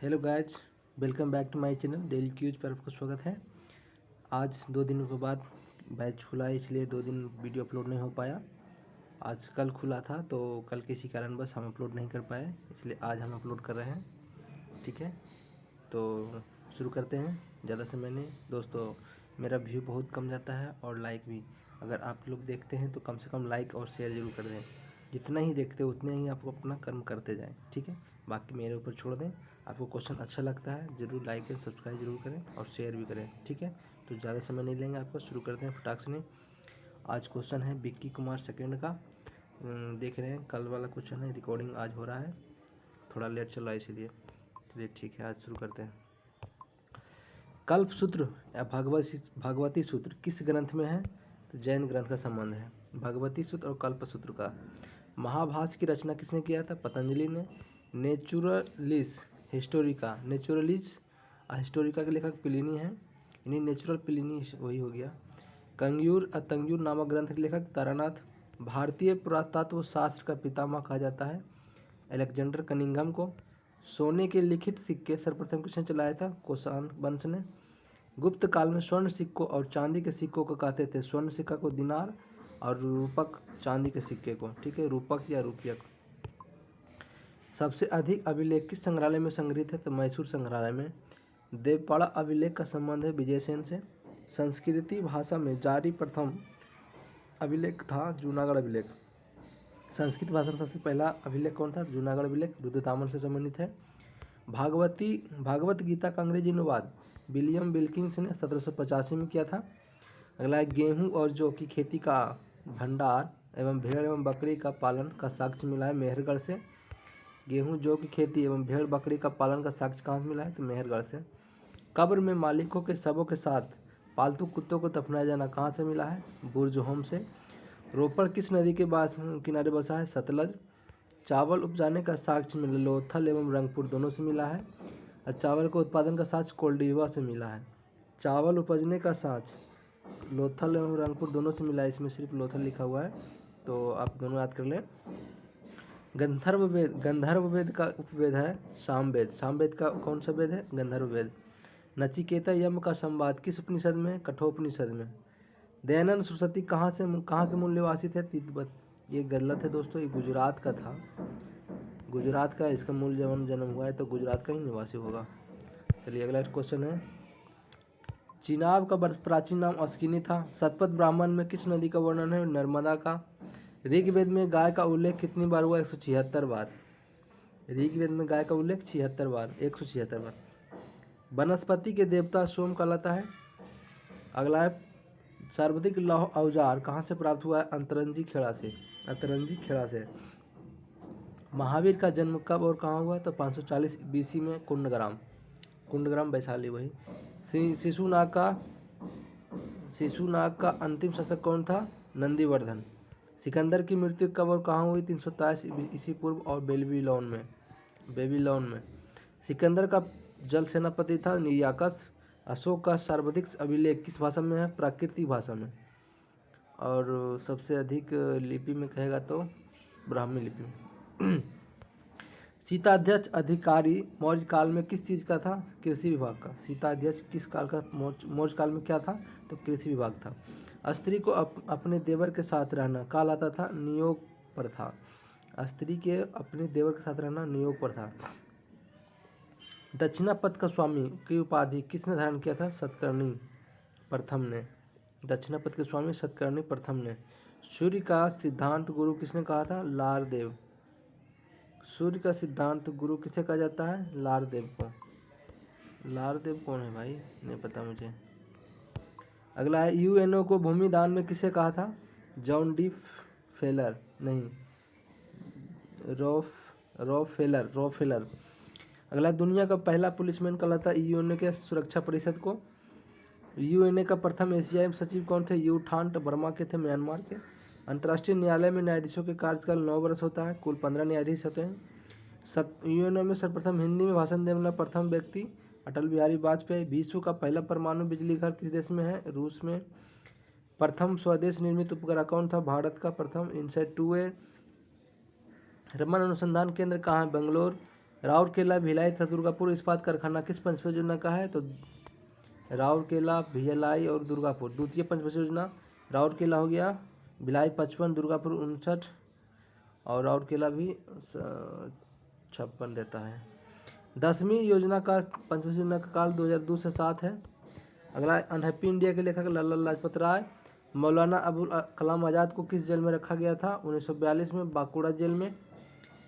Hello guys, welcome back to my channel daily क्यूज पर आपको स्वागत है। आज 2 दिनों के बाद बैच खुला है, इसलिए 2 दिन वीडियो अपलोड नहीं हो पाया। आज कल खुला था तो कल किसी कारणवश हम अपलोड नहीं कर पाए, इसलिए आज हम अपलोड कर रहे हैं। ठीक है, तो शुरू करते हैं। ज़्यादा समय नहीं दोस्तों, मेरा व्यू बहुत कम जाता है और लाइक भी। अगर आप लोग देखते हैं तो कम से कम लाइक और शेयर ज़रूर कर दें। जितना ही देखते हो उतने ही आपको अपना कर्म करते जाएं। ठीक है, बाकी मेरे ऊपर छोड़ दें। आपको क्वेश्चन अच्छा लगता है ज़रूर लाइक एंड सब्सक्राइब जरूर करें और शेयर भी करें। ठीक है, तो ज़्यादा समय नहीं लेंगे आपको, शुरू करते हैं फटाक से। नहीं, आज क्वेश्चन है विक्की कुमार सेकंड का। देख रहे हैं कल वाला क्वेश्चन है, रिकॉर्डिंग आज हो रहा है, थोड़ा लेट चल रहा है इसीलिए। चलिए ठीक है, आज शुरू करते हैं। कल्प सूत्र या भगवती सूत्र किस ग्रंथ में है? तो जैन ग्रंथ का संबंध है भगवती सूत्र और कल्प सूत्र का। महाभाष्य की रचना किसने किया था? पतंजलि ने। नेचुरलिस हिस्टोरिका के लेखक प्लिनी है, यानी नेचुरल प्लिनी वही हो गया। कंग्यूर अतंग्यूर नामक ग्रंथ के लेखक तारानाथ। भारतीय पुरातत्व शास्त्र का पितामह कहा जाता है अलेक्जेंडर कनिंघम को। सोने के लिखित सिक्के सर्वप्रथम किसने चलाया था? कुषाण वंश ने। गुप्त काल में स्वर्ण सिक्कों और चांदी के सिक्कों को कहते थे। स्वर्ण सिक्का को दिनार और रूपक चांदी के सिक्के को। ठीक है, रूपक या रुपयक। सबसे अधिक अभिलेख किस संग्रहालय में संग्रहित है? तो मैसूर संग्रहालय में। देवपाड़ा अभिलेख का संबंध है विजयसेन से। संस्कृति भाषा में जारी प्रथम अभिलेख था जूनागढ़ अभिलेख। संस्कृत भाषा में सबसे पहला अभिलेख कौन था? जूनागढ़ अभिलेख, रुद्रताम्र से संबंधित है। भागवत गीता का अंग्रेजी अनुवाद विलियम विल्किंस ने 1785 में किया था। अगला है गेहूं और जौ की खेती का भंडार एवं भेड़ एवं बकरी का पालन का साक्ष्य मिला है मेहरगढ़ से। गेहूं जौ की खेती एवं भेड़ बकरी का पालन का साक्ष्य कहाँ से मिला है? तो मेहरगढ़ से। कब्र में मालिकों के शवों के साथ पालतू कुत्तों को दफनाया जाना कहाँ से मिला है? बुर्ज होम से। रोपड़ किस नदी के किनारे बसा है? सतलज। चावल उपजाने का साक्ष्य मिला लोथल एवं रंगपुर दोनों से मिला है। और चावल के उत्पादन का साक्ष्य कोल्डीवा से मिला है। चावल उपजने का साक्ष्य लोथल एवं रंगपुर दोनों से मिला है, इसमें सिर्फ लोथल लिखा हुआ है, तो आप दोनों याद कर लें। गंधर्व वेद का उपवेद है सामवेद। सामवेद का कौन सा वेद है? गंधर्व वेद। नचिकेता यम का संवाद किस उपनिषद में? कठोपनिषद में। दयानंद सरस्वती कहाँ के मूल निवासी थे? तिब्बत। ये गलत है दोस्तों, ये गुजरात का था। गुजरात का इसका मूल जन्म हुआ है, तो गुजरात का ही निवासी होगा। चलिए अगला क्वेश्चन है। चिनाब का प्राचीन नाम अस्किनी था। शतपथ ब्राह्मण में किस नदी का वर्णन है? नर्मदा का। ऋग्वेद में गाय का उल्लेख कितनी बार हुआ? 176 बार। ऋग्वेद में गाय का उल्लेख 76 बार, 176 बार। वनस्पति के देवता सोम कहलाता है। अगला है सर्वाधिक लौह औजार कहाँ से प्राप्त हुआ है? अंतरंजी खेड़ा से। महावीर का जन्म कब और कहाँ हुआ? तो 540 BC में कुंडग्राम वैशाली वही। शिशुनाग का अंतिम शासक कौन था? नंदीवर्धन। सिकंदर की मृत्यु कब और कहाँ हुई? 323 ईसा पूर्व और बेबीलोन में। सिकंदर का जल सेनापति था निर्याकस। अशोक का सर्वाधिक अभिलेख किस भाषा में है? प्राकृतिक भाषा में। और सबसे अधिक लिपि में कहेगा तो ब्राह्मी लिपि में। शीताध्यक्ष अधिकारी मौर्य काल में किस चीज़ का था? कृषि विभाग का। शीताध्यक्ष किस काल का? मौर्य काल में क्या था? तो कृषि विभाग था। स्त्री को अपने देवर के साथ रहना काल आता था? नियोग पर था। स्त्री के अपने देवर के साथ रहना नियोग पर था। दक्षिणापथ का स्वामी की उपाधि किसने धारण किया था? सतकर्णी प्रथम ने। दक्षिणापथ के स्वामी सतकर्णी प्रथम ने। सूर्य का सिद्धांत गुरु किसने कहा था? लारदेव। सूर्य का सिद्धांत गुरु किसे कहा जाता है? लारदेव को। लारदेव कौन है भाई? नहीं पता मुझे। अगला है यूएनओ को भूमि दान में किसे कहा था? जॉन डी फेलर नहीं, रॉफेलर। अगला दुनिया का पहला पुलिसमैन कहलाता है यूएनओ के सुरक्षा परिषद को। यूएनए का प्रथम एशियाई सचिव कौन थे? यू ठांट वर्मा के थे, म्यांमार के। अंतर्राष्ट्रीय न्यायालय में न्यायाधीशों के कार्यकाल 9 वर्ष होता है, कुल 15 न्यायाधीश होते हैं। यूएनओ में सर्वप्रथम हिंदी में भाषण देने वाला प्रथम व्यक्ति अटल बिहारी वाजपेयी। विश्व का पहला परमाणु बिजली घर किस देश में है? रूस में। प्रथम स्वदेश निर्मित उपग्रह कौन था? भारत का प्रथम इनसैट 2A। रमन अनुसंधान केंद्र कहाँ है? बेंगलोर। राउरकेला भिलाई तथा दुर्गापुर इस्पात कारखाना किस पंचवर्षीय योजना का है? तो राउरकेला, भिलाई और दुर्गापुर द्वितीय पंचवर्षीय योजना। राउरकेला हो गया, भिलाई 55, दुर्गापुर 59 और राउरकेला भी 56 देता है। 10वीं योजना का पंचवर्षीय योजना का काल 2002 से 7 है। अगला अनहैप्पी इंडिया के लेखक लाला लाजपत राय। मौलाना अबुल कलाम आज़ाद को किस जेल में रखा गया था? 1942 में बांकुड़ा जेल में।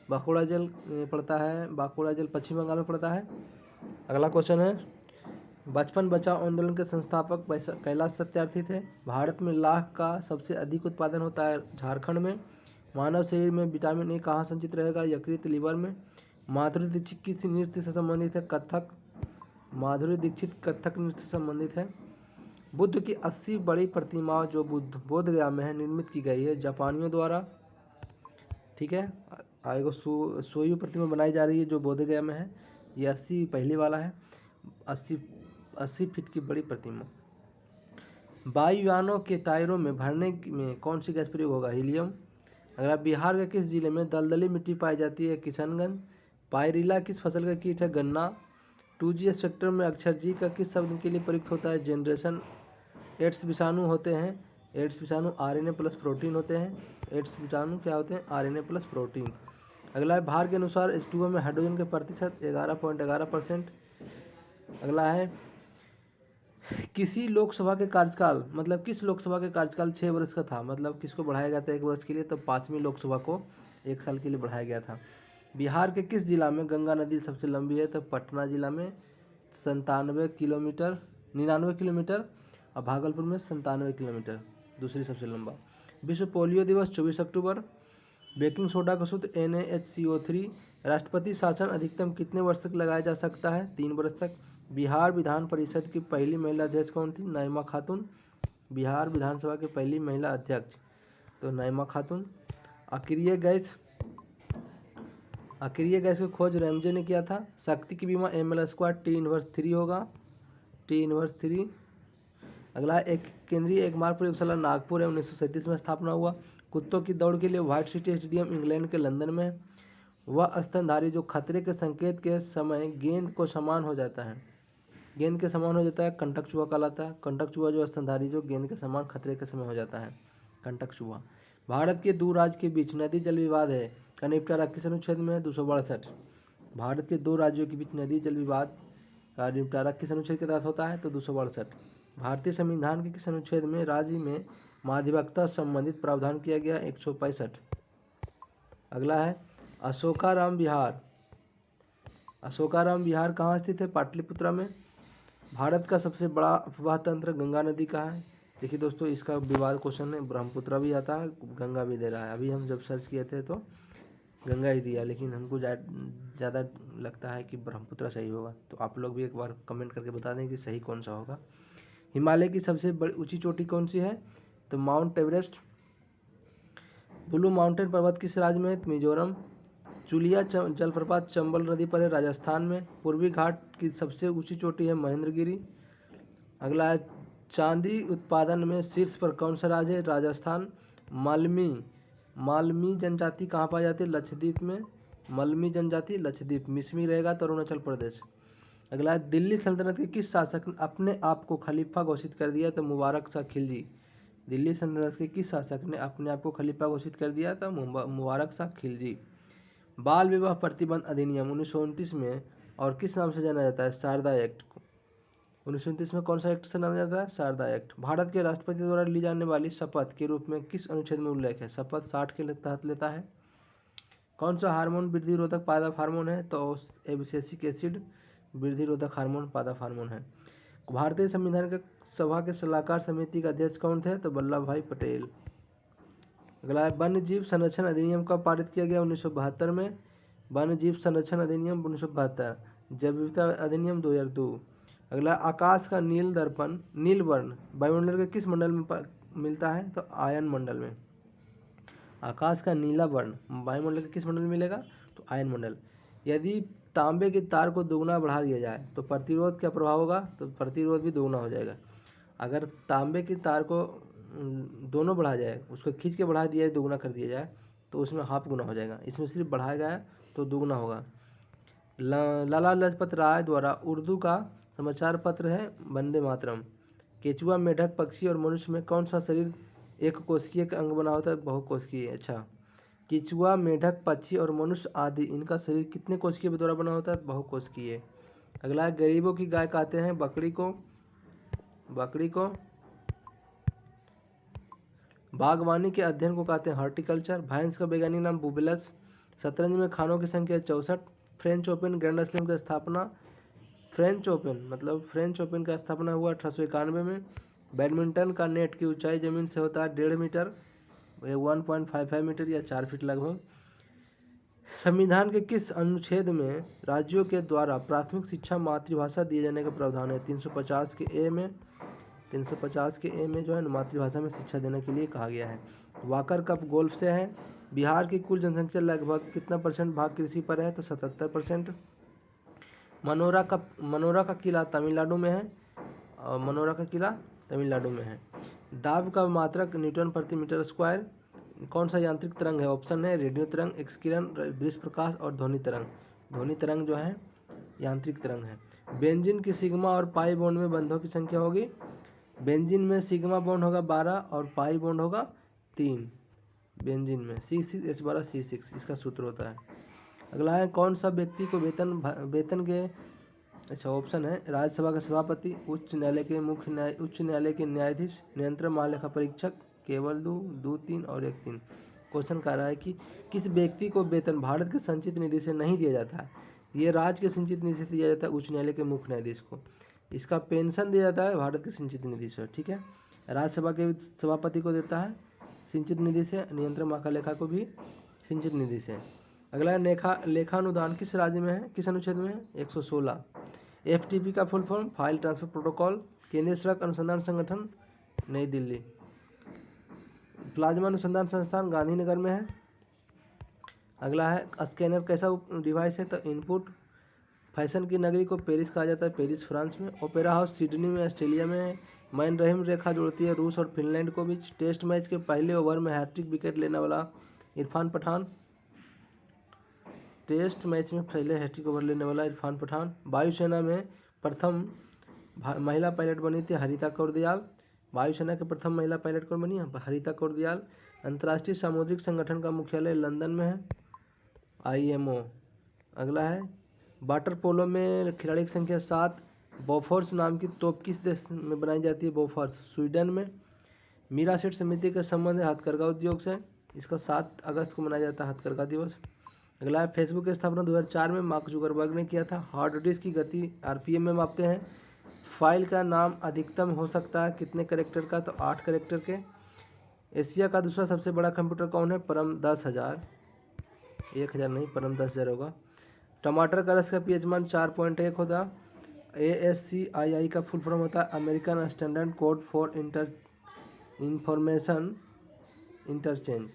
बांकुड़ा जेल पड़ता है, बांकुड़ा जेल पश्चिम बंगाल में पड़ता है। अगला क्वेश्चन है, बचपन बचाओ आंदोलन के संस्थापक कैलाश सत्यार्थी थे। भारत में लाख का सबसे अधिक उत्पादन होता है झारखंड में। मानव शरीर में विटामिन ए कहाँ संचित रहेगा? यकृत, लीवर में। माधुरी दीक्षित किस नृत्य से संबंधित है? कथक। माधुरी दीक्षित कथक नृत्य से संबंधित है। बुद्ध की 80 बड़ी प्रतिमाओं जो बोध गया में है निर्मित की गई है जापानियों द्वारा। ठीक है, आएगा सोयू प्रतिमा बनाई जा रही है जो बोध गया में है। ये 80 पहले वाला है। 80 फीट की बड़ी प्रतिमा। वायुयानों के टायरों में भरने में कौन सी गैस प्रयोग होगा? हीलियम। अगला, बिहार के किस जिले में दलदली मिट्टी पाई जाती है? किशनगंज। पायरिला किस फसल का कीट है? गन्ना। 2G स्पेक्ट्रम में अक्षर जी का किस शब्द के लिए प्रयुक्त होता है? जनरेशन। एड्स विषाणु होते हैं, एड्स विषाणु RNA प्लस प्रोटीन होते हैं। एड्स विषाणु क्या होते हैं? RNA plus protein. अगला है, भार के अनुसार H2O में हाइड्रोजन के प्रतिशत 11.11%। अगला है, किसी लोकसभा के कार्यकाल मतलब किस लोकसभा के कार्यकाल 6 वर्ष का था? मतलब किसको बढ़ाया गया था 1 वर्ष के लिए? तो 5वीं लोकसभा को 1 साल के लिए बढ़ाया गया था। बिहार के किस जिला में गंगा नदी सबसे लंबी है? तो पटना जिला में 99 किलोमीटर और भागलपुर में 97 किलोमीटर दूसरी सबसे लंबा। विश्व पोलियो दिवस 24 अक्टूबर। बेकिंग सोडा का सूत्र NaHCO3। राष्ट्रपति शासन अधिकतम कितने वर्ष तक लगाया जा सकता है? 3 वर्ष तक। बिहार विधान परिषद की पहली महिला अध्यक्ष कौन थी? नईमा खातून। बिहार विधानसभा की पहली महिला अध्यक्ष तो नईमा खातून। अक्रिय गैस की खोज रैमजे ने किया था। शक्ति की बीमा ml² T−3 होगा, T−3। अगला, एक केंद्रीय एकमार्ग प्रयोगशाला नागपुर है, 1937 में स्थापना हुआ। कुत्तों की दौड़ के लिए व्हाइट सिटी स्टेडियम इंग्लैंड के लंदन में है। वह स्तनधारी जो खतरे के संकेत के समय गेंद को समान हो जाता है, गेंद के समान हो जाता है, कंटक चूहा कहलाता है। कंटक चूहा जो स्तनधारी जो गेंद के समान खतरे के समय हो जाता है, कंटक चूहा। भारत के दो राज्य के बीच नदी जल विवाद है का निपटारा किस अनुच्छेद में है? 262। भारत के दो राज्यों के बीच नदी जल विवाद का निपटारा किस अनुच्छेद के तहत होता है? तो 262। भारतीय संविधान के किस अनुच्छेद में राज्य में माध्यमिकता संबंधित प्रावधान किया गया? 165। अगला है, अशोकाराम विहार। अशोकाराम विहार कहाँ स्थित है? पाटलिपुत्रा में। भारत का सबसे बड़ा अफवाह तंत्र गंगा नदी का है। देखिए दोस्तों, इसका विवाद क्वेश्चन है, ब्रह्मपुत्र भी आता है, गंगा भी दे रहा है। अभी हम जब सर्च किए थे तो गंगा ही दिया, लेकिन हमको ज़्यादा लगता है कि ब्रह्मपुत्र सही होगा। तो आप लोग भी एक बार कमेंट करके बता दें कि सही कौन सा होगा। हिमालय की सबसे बड़ी ऊंची चोटी कौन सी है? तो माउंट एवरेस्ट। ब्लू माउंटेन पर्वत किस राज्य में है? मिजोरम। चुलिया जलप्रपात चंबल नदी पर है, राजस्थान में। पूर्वी घाट की सबसे ऊंची चोटी है महेंद्रगिरी। अगला है, चांदी उत्पादन में शीर्ष पर कौन सा राज्य है? राजस्थान। मालमी जनजाति कहाँ पाई जाती है? लक्षद्वीप में। मलमी जनजाति लक्षद्वीप। मिसमी रहेगा तो अरुणाचल प्रदेश। अगला है, दिल्ली सल्तनत के किस शासक ने अपने आप को खलीफा घोषित कर दिया? तो मुबारक शाह खिलजी। दिल्ली सल्तनत के किस शासक ने अपने आप को खलीफा घोषित कर दिया? तो मुबारक शाह खिलजी। बाल विवाह प्रतिबंध अधिनियम 1929 में और किस नाम से जाना जाता है? शारदा एक्ट को। 1929 में कौन सा एक्ट से नाम जाता है? शारदा एक्ट। भारत के राष्ट्रपति द्वारा ली जाने वाली शपथ के रूप में किस अनुच्छेद में उल्लेख है? शपथ 60 के तहत लेता है। कौन सा हार्मोन वृद्धि रोधक पादप हार्मोन है? तो एब्सिसिक एसिड वृद्धि रोधक हार्मोन पादप हार्मोन है। भारतीय संविधान के सभा के सलाहकार समिति के अध्यक्ष कौन थे? तो वल्लभ भाई पटेल। अगला है, वन्य जीव संरक्षण अधिनियम कब पारित किया गया? 1972 में। वन्य जीव संरक्षण अधिनियम 1972। जैव विविधता अधिनियम 2002। अगला, आकाश का नील वर्ण वायुमंडल के किस मंडल में मिलता है? तो आयन मंडल में। आकाश का नीला वर्ण वायुमंडल के किस मंडल में मिलेगा? तो आयन मंडल। यदि तांबे के तार को दोगुना बढ़ा दिया जाए तो प्रतिरोध क्या प्रभाव होगा? तो प्रतिरोध भी दोगुना हो जाएगा। अगर तांबे की तार को दोनों बढ़ा जाए, उसको खींच के बढ़ा दिया जाए, दोगुना कर दिया जाए तो उसमें हाफ गुना हो जाएगा। इसमें सिर्फ बढ़ाया गया है तो दोगुना होगा। लाला लाजपत राय द्वारा उर्दू का समाचार पत्र है वंदे मातरम। केचुआ, मेढक, पक्षी और मनुष्य में कौन सा शरीर एक कोशिकीय का अंग बना होता है? बहुकोशिकीय। अच्छा, केचुआ, मेढक, पक्षी और मनुष्य आदि इनका शरीर कितने कोशिकीय द्वारा बना होता है? बहुकोशिकीय। अगला है, गरीबों की गाय कहते हैं बकरी को। बागवानी के अध्ययन को कहते हैं हॉर्टिकल्चर। भैंस का वैज्ञानिक नाम बुबेलस। शतरंज में खानों की संख्या 64। फ्रेंच ओपन ग्रैंड स्लैम की स्थापना फ्रेंच ओपन का स्थापना हुआ 1891 में। बैडमिंटन का नेट की ऊंचाई जमीन से होता है 1.5 मीटर, 1.55 मीटर या 4 फीट लगभग। संविधान के किस अनुच्छेद में राज्यों के द्वारा प्राथमिक शिक्षा मातृभाषा दिए जाने का प्रावधान है? 350 के ए में जो है मातृभाषा में शिक्षा देने के लिए कहा गया है। वाकर कप गोल्फ से है। बिहार की कुल जनसंख्या लगभग कितना परसेंट भाग कृषि पर है? तो 77%। मनोरा का किला तमिलनाडु में है दाब का मात्रक न्यूटन प्रति मीटर स्क्वायर। कौन सा यांत्रिक तरंग है? ऑप्शन है रेडियो तरंग, एक्स किरण, दृश्य प्रकाश और ध्वनि तरंग। ध्वनि तरंग जो है यांत्रिक तरंग है। बेंजीन की सिग्मा और पाई बॉन्ड में बंधों की संख्या होगी। बेंजीन में सिग्मा बॉन्ड होगा 12 और पाई बॉन्ड होगा 3। बेंजीन में C6H12C6 इसका सूत्र होता है। अगला है, कौन सा व्यक्ति को वेतन के अच्छा ऑप्शन है राज्यसभा का सभापति, उच्च न्यायालय के न्यायाधीश, नियंत्रण महालेखा परीक्षक, केवल 2, 3 और 1-3। क्वेश्चन कह रहा है कि किस व्यक्ति को वेतन भारत के संचित निधि से नहीं दिया जाता है? ये राज्य के संचित निधि से दिया जाता है उच्च न्यायालय के मुख्य न्यायाधीश को। इसका पेंशन दिया जाता है भारत के संचित निधि से, ठीक है। राज्यसभा के सभापति को देता है संचित निधि से, नियंत्रण महालेखा को भी संचित निधि से। अगला है, लेखानुदान किस राज्य में है, किस अनुच्छेद में है? 116। FTP का full form file transfer protocol. केंद्रीय सड़क अनुसंधान संगठन नई दिल्ली। प्लाज्मा अनुसंधान संस्थान गांधीनगर में है। अगला है, स्कैनर कैसा डिवाइस है? तो इनपुट। फैशन की नगरी को पेरिस कहा जाता है, पेरिस फ्रांस में। ओपेरा हाउस सिडनी में ऑस्ट्रेलिया में है। मैन रहीम रेखा जोड़ती है रूस और फिनलैंड को बीच। टेस्ट मैच के पहले ओवर में हैट्रिक विकेट लेने वाला इरफान पठान। वायुसेना में प्रथम महिला पायलट बनी थी हरिता कौर दयाल। वायुसेना के प्रथम महिला पायलट कौन बनी है? हरिता कौर दयाल। अंतर्राष्ट्रीय सामुद्रिक संगठन का मुख्यालय लंदन में है, IMO। अगला है, वाटर पोलो में खिलाड़ी की संख्या 7। बोफोर्स नाम की तोप किस देश में बनाई जाती है? बोफोर्स स्वीडन में। मीरा सेठ समिति का संबंध है हथकरघा उद्योग से। इसका 7 अगस्त को मनाया जाता है हथकरघा दिवस। अगला है, फेसबुक की स्थापना 2004 में मार्क जुकरबर्ग ने किया था। हार्ड डिस्क की गति RPM में मापते हैं। फाइल का नाम अधिकतम हो सकता है कितने कैरेक्टर का? तो 8 कैरेक्टर के। एशिया का दूसरा सबसे बड़ा कंप्यूटर कौन है? परम 10,000। 1000 नहीं, परम 10,000 होगा। टमाटर का रस का pH मान 4.1 होता। ASCII का फुल फॉर्म होता है American standard code for information interchange.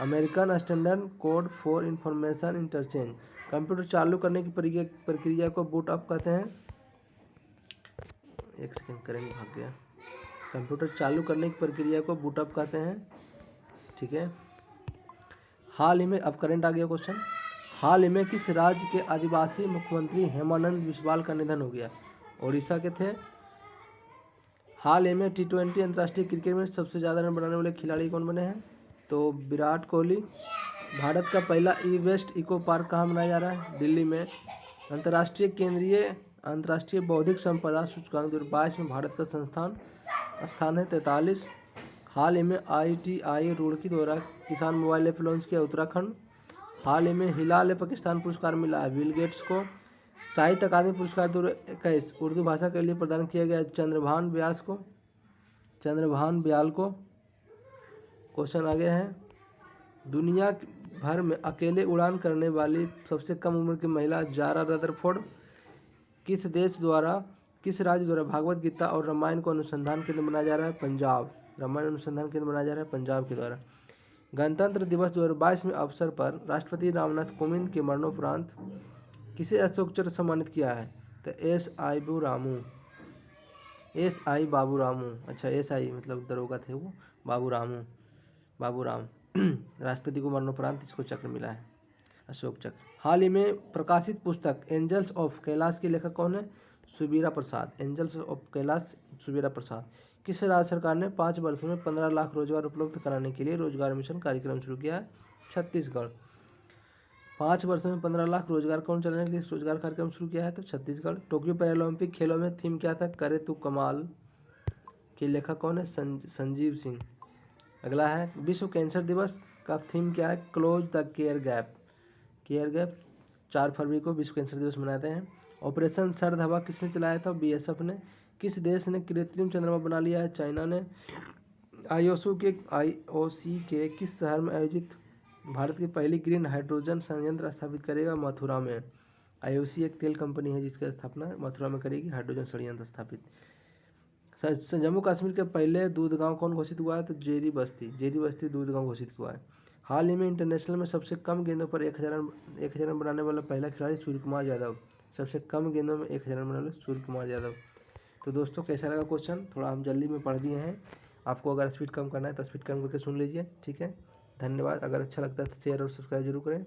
American standard code for information interchange. Computer चालू करने की प्रक्रिया को बूट अप कहते हैं। एक सेकंड, करंट भाग गया। कंप्यूटर चालू करने की प्रक्रिया को बूट अप कहते हैं, ठीक है। हाल ही में, अब करंट आ गया क्वेश्चन। हाल ही में किस राज्य के आदिवासी मुख्यमंत्री हेमानंद बिस्वाल का निधन हो गया? ओडिशा के थे। हाल ही में T20 अंतर्राष्ट्रीय क्रिकेट में सबसे ज़्यादा रन बनाने वाले खिलाड़ी कौन बने हैं? तो विराट कोहली। भारत का पहला ई-वेस्ट इको पार्क कहाँ बनाया जा रहा है? दिल्ली में। अंतर्राष्ट्रीय बौद्धिक संपदा सूचकांक 2022 में भारत का स्थान है 43। हाल ही में ITI रुड़की द्वारा किसान मोबाइल ऐप लॉन्च किया उत्तराखंड। हाल ही में हिलाल पाकिस्तान पुरस्कार मिला है बिल गेट्स को। साहित्य अकादमी पुरस्कार 2021 उर्दू भाषा के लिए प्रदान किया गया चंद्रभान ब्याल को। क्वेश्चन आगे है, दुनिया भर में अकेले उड़ान करने वाली सबसे कम उम्र की महिला जारा रदरफोर्ड किस राज्य द्वारा भागवत गीता और रामायण को अनुसंधान केंद्र बनाया जा रहा है? पंजाब। रामायण अनुसंधान केंद्र बनाया जा रहा है पंजाब के द्वारा। गणतंत्र दिवस 2022 में अवसर पर राष्ट्रपति रामनाथ कोविंद के मरणोपरांत किसे अशोक चक्र सम्मानित किया है? तो SI बाबू रामू। अच्छा, SI मतलब दरोगा थे वो, बाबू राम। राष्ट्रपति को मरणोपरांत इसको चक्र मिला है, अशोक चक्र। हाल ही में प्रकाशित पुस्तक एंजल्स ऑफ कैलाश के लेखक कौन है? सुबीरा प्रसाद। एंजल्स ऑफ कैलाश सुबीरा प्रसाद। किस राज्य सरकार ने 5 वर्षों में 15 लाख रोजगार उपलब्ध कराने के लिए रोजगार मिशन कार्यक्रम शुरू किया है? छत्तीसगढ़। 5 वर्षों में 15 लाख रोजगार कौन चलाने के लिए रोजगार कार्यक्रम शुरू किया है? तो छत्तीसगढ़। टोक्यो पैरालंपिक खेलों में थीम क्या था? करे तू कमाल के लेखक कौन है? संजीव सिंह। अगला है विश्व कैंसर दिवस का थीम क्या है? Close the care gap. Care gap 4 फरवरी को विश्व कैंसर दिवस मनाते हैं। ऑपरेशन सर्द हवा किसने चलाया था? बीएसएफ ने। किस देश ने कृत्रिम चंद्रमा बना लिया है? चाइना ने। आईओसी के किस शहर में आयोजित भारत की पहली ग्रीन हाइड्रोजन संयंत्र स्थापित करेगा? मथुरा में। आईओसी एक तेल कंपनी है जिसकी स्थापना मथुरा में करेगी हाइड्रोजन संयंत्र स्थापित। जम्मू कश्मीर के पहले दूध गांव कौन घोषित हुआ है? तो जेरी बस्ती दूध गांव घोषित हुआ है। हाल ही में इंटरनेशनल में सबसे कम गेंदों पर 1000 रन बनाने वाला पहला खिलाड़ी सूर्य कुमार यादव। सबसे कम गेंदों में 1000 रन बनाने वाले सूर्य कुमार यादव। तो दोस्तों कैसा लगा क्वेश्चन? थोड़ा हम जल्दी में पढ़ दिए हैं। आपको अगर स्पीड कम करना है तो स्पीड कम करके सुन लीजिए, ठीक है। धन्यवाद। अगर अच्छा लगता है तो शेयर और सब्सक्राइब जरूर करें।